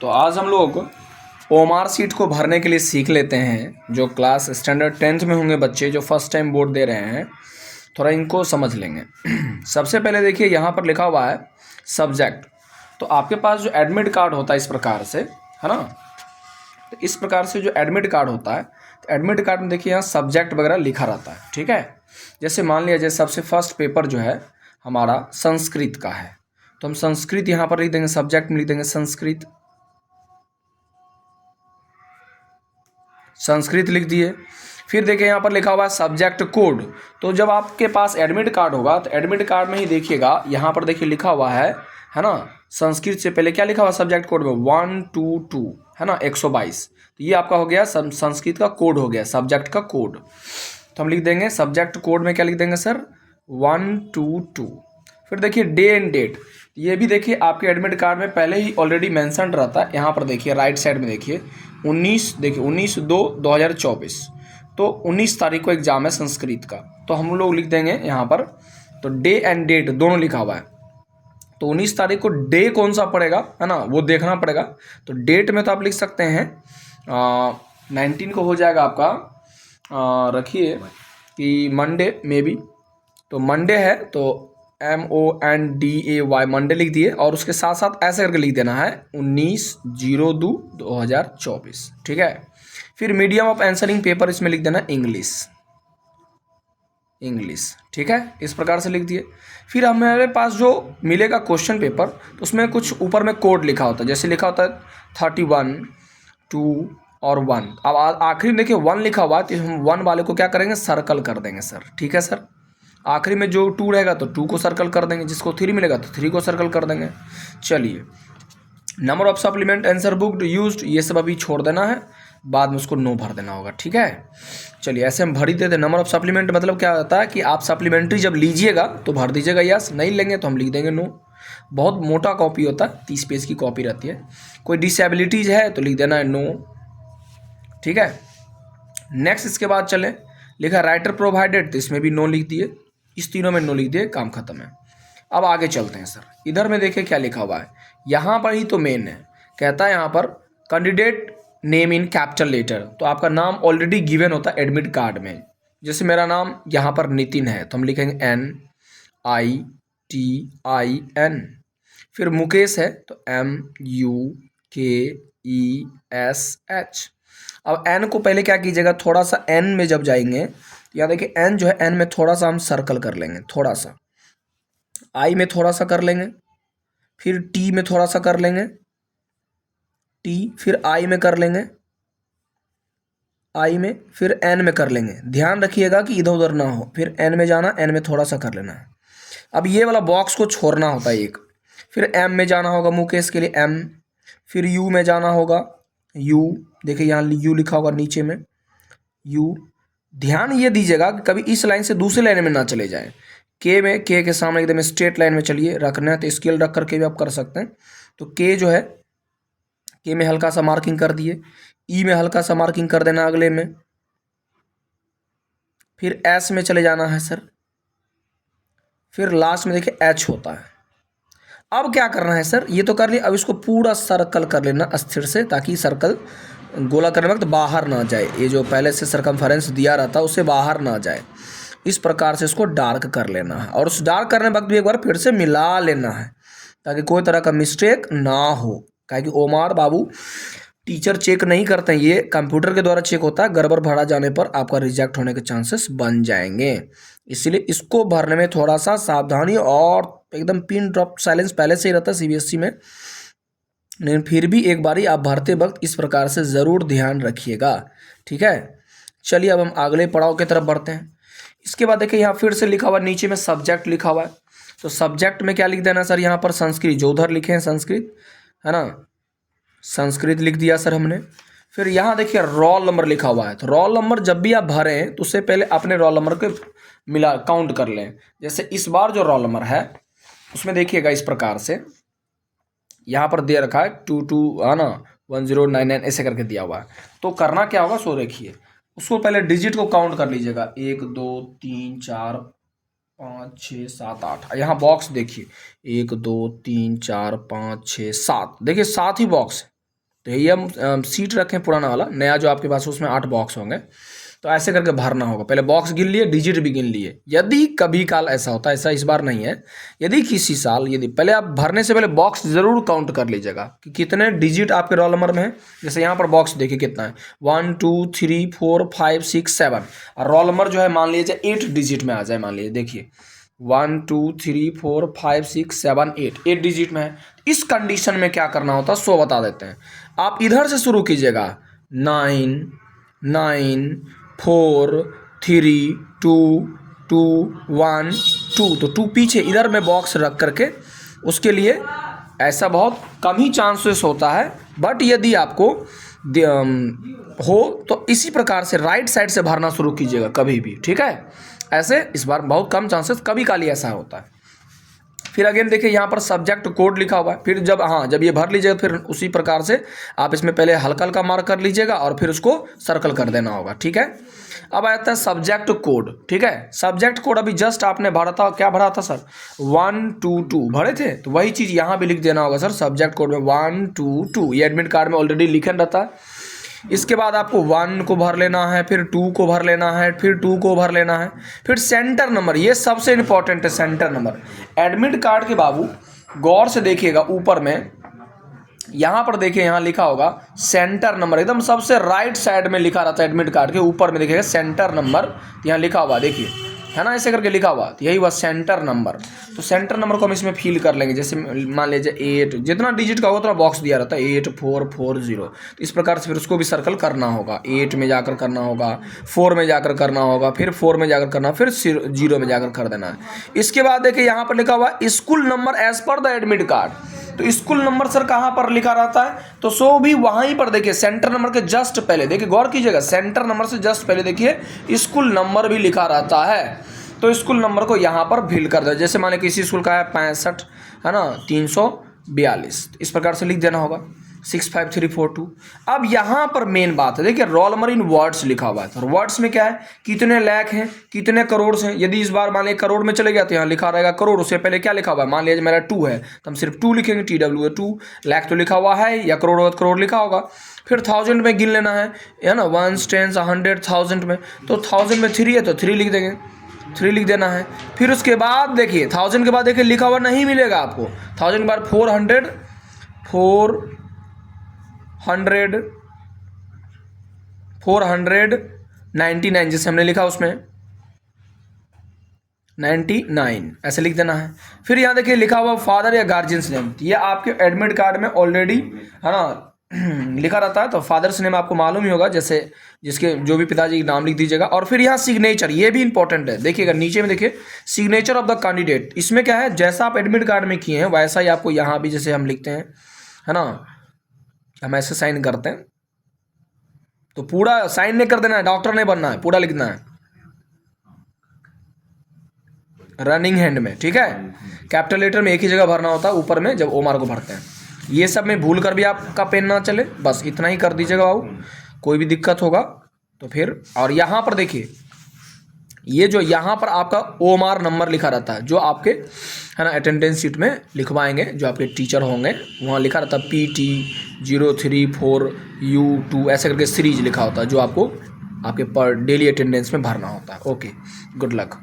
तो आज हम लोग ओएमआर सीट को भरने के लिए सीख लेते हैं। जो क्लास स्टैंडर्ड 10th में होंगे बच्चे जो फर्स्ट टाइम बोर्ड दे रहे हैं, थोड़ा इनको समझ लेंगे। सबसे पहले देखिए यहाँ पर लिखा हुआ है सब्जेक्ट। तो आपके पास जो एडमिट कार्ड होता है इस प्रकार से, है ना, तो इस प्रकार से जो एडमिट कार्ड होता है, तो एडमिट कार्ड में देखिए यहाँ सब्जेक्ट वगैरह लिखा रहता है। ठीक है, जैसे मान लिया जैसे सबसे फर्स्ट पेपर जो है हमारा संस्कृत का है, तो हम संस्कृत यहाँ पर लिख देंगे, सब्जेक्ट में लिख देंगे संस्कृत। संस्कृत लिख दिए। फिर देखिए यहाँ पर लिखा हुआ है सब्जेक्ट कोड। तो जब आपके पास एडमिट कार्ड होगा तो एडमिट कार्ड में ही देखिएगा, यहाँ पर देखिए लिखा हुआ है ना, संस्कृत से पहले क्या लिखा हुआ है सब्जेक्ट कोड में 122, है ना, 122। तो ये आपका हो गया संस्कृत का कोड, हो गया सब्जेक्ट का कोड। तो हम लिख देंगे सब्जेक्ट कोड में क्या लिख देंगे सर, 122। फिर देखिए डे एंड डेट, ये भी देखिए आपके एडमिट कार्ड में पहले ही ऑलरेडी मेंशन रहता है। यहाँ पर देखिए राइट साइड में देखिए 19, देखिए 19/2/2024, तो 19 तारीख को एग्जाम है संस्कृत का। तो हम लोग लिख देंगे यहाँ पर, तो डे एंड डेट दोनों लिखा हुआ है। तो 19 तारीख को डे कौन सा पड़ेगा, है ना, वो देखना पड़ेगा। तो डेट में तो आप लिख सकते हैं 19 को हो जाएगा आपका, रखिए कि मंडे में भी, तो मंडे है तो MONDAY मंडे लिख दिए, और उसके साथ साथ ऐसे करके लिख देना है 19/02/2024। ठीक है। फिर मीडियम ऑफ आंसरिंग पेपर इसमें लिख देना इंग्लिश। ठीक है, इस प्रकार से लिख दिए। फिर हमारे पास जो मिलेगा क्वेश्चन पेपर, तो उसमें कुछ ऊपर में कोड लिखा होता है, जैसे लिखा होता है 31, 2 और 1। अब आखिरी में देखिए 1 लिखा हुआ है, तो हम 1 वाले को क्या करेंगे, सर्कल कर देंगे सर। ठीक है सर। आखिरी में जो 2 रहेगा तो 2 को सर्कल कर देंगे, जिसको 3 मिलेगा तो 3 को सर्कल कर देंगे। चलिए, number of supplement answer book used, ये सब अभी छोड़ देना है, बाद में उसको नो भर देना होगा। ठीक है, चलिए ऐसे हम भर ही देते। नंबर ऑफ सप्लीमेंट मतलब क्या होता है कि आप सप्लीमेंट्री जब लीजिएगा तो भर दीजिएगा यस, नहीं लेंगे तो हम लिख देंगे नो। बहुत मोटा कॉपी होता है, 30 पेज की कॉपी रहती है। कोई डिसेबिलिटीज है तो लिख देना है नो। ठीक है, नेक्स्ट इसके बाद चले, लिखा राइटर प्रोवाइडेड, तो इसमें भी नो लिख दिए। इस तीनों में नो लिख दिए, काम खत्म है। अब आगे चलते हैं सर, इधर में देखिए क्या लिखा हुआ है, यहाँ पर ही तो मेन है। कहता है यहाँ पर candidate name in capital letter, तो आपका नाम ऑलरेडी गिवन होता है एडमिट कार्ड में। जैसे मेरा नाम यहाँ पर नितिन है, तो हम लिखेंगे NITIN। फिर मुकेश है तो MUKESH। अब एन को पहले क्या कीजिएगा, थोड़ा सा एन में जब जाएंगे, यहाँ देखिए एन जो है, एन में थोड़ा सा हम सर्कल कर लेंगे, थोड़ा सा आई में थोड़ा सा कर लेंगे, फिर टी में थोड़ा सा कर लेंगे, टी, फिर आई में कर लेंगे, आई में, फिर एन में कर लेंगे। ध्यान रखिएगा कि इधर उधर ना हो, फिर एन में जाना, एन में थोड़ा सा कर लेना है। अब ये वाला बॉक्स को छोड़ना होता है एक। फिर एम में जाना होगा मुकेश के लिए एम, फिर यू में जाना होगा यू, देखिए यहाँ यू लिखा होगा नीचे में यू। ध्यान ये दीजिएगा कि कभी इस लाइन से दूसरी लाइन में ना चले जाए। के में, के के सामने एकदम स्ट्रेट लाइन में चलिए, रखना है तो स्केल रख करके भी आप कर सकते हैं। तो के जो है, के में हल्का सा मार्किंग कर दिए, ई में हल्का सा मार्किंग कर देना अगले में, फिर एस में चले जाना है सर, फिर लास्ट में देखिए एच होता है। अब क्या करना है सर, ये तो कर लिया, अब इसको पूरा सर्कल कर लेना अस्थिर से, ताकि सर्कल गोला करने वक्त बाहर ना जाए, ये जो पहले से सरकमफेरेंस दिया रहता है उससे बाहर ना जाए। इस प्रकार से इसको डार्क कर लेना है, और उस डार्क करने वक्त भी एक बार फिर से मिला लेना है, ताकि कोई तरह का मिस्टेक ना हो। क्योंकि ओमार बाबू टीचर चेक नहीं करते हैं, ये कंप्यूटर के द्वारा चेक होता है। गड़बड़ भरा जाने पर आपका रिजेक्ट होने के चांसेस बन जाएंगे, इसलिए इसको भरने में थोड़ा सा सावधानी, और एकदम पिन ड्रॉप साइलेंस पहले से ही रहता है CBSE में, लेकिन फिर भी एक बारी आप भरते वक्त इस प्रकार से ज़रूर ध्यान रखिएगा। ठीक है, चलिए अब हम अगले पड़ाव की तरफ बढ़ते हैं। इसके बाद देखिए यहाँ फिर से लिखा हुआ, नीचे में सब्जेक्ट लिखा हुआ है, तो सब्जेक्ट में क्या लिख देना सर, यहाँ पर संस्कृत, जो उधर लिखे हैं संस्कृत, है ना, संस्कृत लिख दिया सर हमने। फिर यहाँ देखिए रोल नंबर लिखा हुआ है, तो रोल नंबर जब भी आप भरें तो उससे पहले अपने रोल नंबर को मिला काउंट कर लें। जैसे इस बार जो रोल नंबर है उसमें देखिएगा इस प्रकार से, यहाँ पर दे रखा है 22, है ना, 1099 ऐसे करके दिया हुआ है। तो करना क्या होगा, सो देखिए उसको पहले डिजिट को काउंट कर लीजिएगा, 1 2 3 4 5 6 7 8। यहाँ बॉक्स देखिए 1 2 3 4 5 6 7, देखिए 7 ही बॉक्स है। तो यही हम सीट रखें पुराना वाला, नया जो आपके पास उसमें 8 बॉक्स होंगे। तो ऐसे करके भरना होगा, पहले बॉक्स गिन लिए, डिजिट भी गिन लिए। यदि कभी काल ऐसा होता है, ऐसा इस बार नहीं है, यदि किसी साल यदि पहले आप भरने से पहले बॉक्स जरूर काउंट कर लीजिएगा कि कितने डिजिट आपके रोल नंबर में है। जैसे यहाँ पर बॉक्स देखिए कितना है, 1 2 3 4 5 6 7, और रोल नंबर जो है मान लीजिए 8 डिजिट में आ जाए, मान लीजिए देखिए 1 2 3 4 5 6 7 8 डिजिट में है। इस कंडीशन में क्या करना होता है सो बता देते हैं। आप इधर से शुरू कीजिएगा, 9 9 4 3 2 2 1 2, तो 2 पीछे इधर में बॉक्स रख करके, उसके लिए ऐसा बहुत कम ही चांसेस होता है, बट यदि आपको हो तो इसी प्रकार से राइट साइड से भरना शुरू कीजिएगा कभी भी, ठीक है। ऐसे इस बार बहुत कम चांसेस, कभी काली ऐसा होता है। फिर अगेन देखिए यहाँ पर सब्जेक्ट कोड लिखा हुआ है। फिर जब ये भर लीजिएगा, फिर उसी प्रकार से आप इसमें पहले हल्का हल्का मार्क कर लीजिएगा और फिर उसको सर्कल कर देना होगा, ठीक है। अब आता है सब्जेक्ट कोड, ठीक है। सब्जेक्ट कोड अभी जस्ट आपने भरा था, क्या भरा था सर, 1 2 2 भरे थे, तो वही चीज़ यहाँ भी लिख देना होगा सर। सब्जेक्ट कोड में 1 2 2, ये एडमिट कार्ड में ऑलरेडी लिखन रहता है। इसके बाद आपको 1 को भर लेना है, फिर 2 को भर लेना है, फिर 2 को भर लेना है, फिर सेंटर नंबर, ये सबसे इंपॉर्टेंट है सेंटर नंबर। एडमिट कार्ड के बाबू गौर से देखिएगा, ऊपर में यहाँ पर देखिए, यहाँ लिखा होगा सेंटर नंबर, एकदम सबसे राइट साइड में लिखा रहता है एडमिट कार्ड के ऊपर में, देखिएगा सेंटर नंबर यहाँ लिखा हुआ, देखिए है ना, ऐसे करके लिखा हुआ, तो यही हुआ सेंटर नंबर। तो सेंटर नंबर को हम इसमें फिल कर लेंगे। जैसे मान लीजिए 8, जितना डिजिट का होगा उतना बॉक्स दिया रहता है, 8 4 4 0, तो इस प्रकार से फिर उसको भी सर्कल करना होगा। 8 में जाकर करना होगा, 4 में जाकर करना होगा, फिर 4 में जाकर करना, फिर 0 में जाकर कर देना है। इसके बाद देखिए यहाँ पर लिखा हुआ school number as per the admit card, तो स्कूल नंबर सर कहाँ पर लिखा रहता है, तो सो भी वहीं पर देखिए सेंटर नंबर के जस्ट पहले, देखिए गौर कीजिएगा, सेंटर नंबर से जस्ट पहले देखिए स्कूल नंबर भी लिखा रहता है। तो स्कूल नंबर को यहाँ पर फिल कर दो। जैसे मान लीजिए किसी स्कूल का है 65, है ना, 342, इस प्रकार से लिख देना होगा 65342। अब यहाँ पर मेन बात है, देखिए रोल नंबर इन वर्ड्स लिखा हुआ है। तो वर्ड्स में क्या है, कितने लाख हैं, कितने करोड़ हैं। यदि इस बार मान लीजिए करोड़ में चले गया तो यहाँ लिखा रहेगा करोड़, उससे पहले क्या लिखा हुआ है, मान लीजिए मेरा 2 है तो हम सिर्फ 2 लिखेंगे, TW है 2, लाख तो लिखा हुआ है, या करोड़ हो तो करोड़ लिखा होगा। फिर 1000 में गिन लेना है ना, 1 10 100 1000 में, तो 1000 में 3 है तो 3 लिख देंगे, 3 लिख देना है। फिर उसके बाद देखिए 1000 के बाद देखिए लिखा हुआ नहीं मिलेगा आपको, 1000 के बाद 400 499, जैसे हमने लिखा उसमें 99, ऐसे लिख देना है। फिर यहाँ देखिए लिखा हुआ फादर या गार्जियंस नेम, ये आपके एडमिट कार्ड में ऑलरेडी, है ना, लिखा रहता है। तो फादर्स नेम आपको मालूम ही होगा, जैसे जिसके जो भी पिताजी का नाम लिख दीजिएगा। और फिर यहाँ सिग्नेचर, ये भी इंपॉर्टेंट है, देखिएगा नीचे में देखिए सिग्नेचर ऑफ द कैंडिडेट। इसमें क्या है, जैसा आप एडमिट कार्ड में किए हैं वैसा ही आपको यहाँ भी, जैसे हम लिखते हैं, है ना, हम ऐसे साइन करते हैं, तो पूरा साइन नहीं कर देना है, डॉक्टर नहीं बनना है, पूरा लिखना है रनिंग हैंड में, ठीक है। कैपिटल लेटर में एक ही जगह भरना होता है, ऊपर में जब ओमार को भरते हैं। ये सब में भूल कर भी आपका पेन ना चले, बस इतना ही कर दीजिएगा बाबू। कोई भी दिक्कत होगा तो फिर, और यहाँ पर देखिए ये जो यहाँ पर आपका ओमार नंबर लिखा रहता है, जो आपके, है ना, अटेंडेंस शीट में लिखवाएंगे, जो आपके टीचर होंगे वहाँ लिखा रहता है PT 034U2, ऐसे करके सीरीज लिखा होता है, जो आपको आपके पर डेली अटेंडेंस में भरना होता है। Okay, good luck.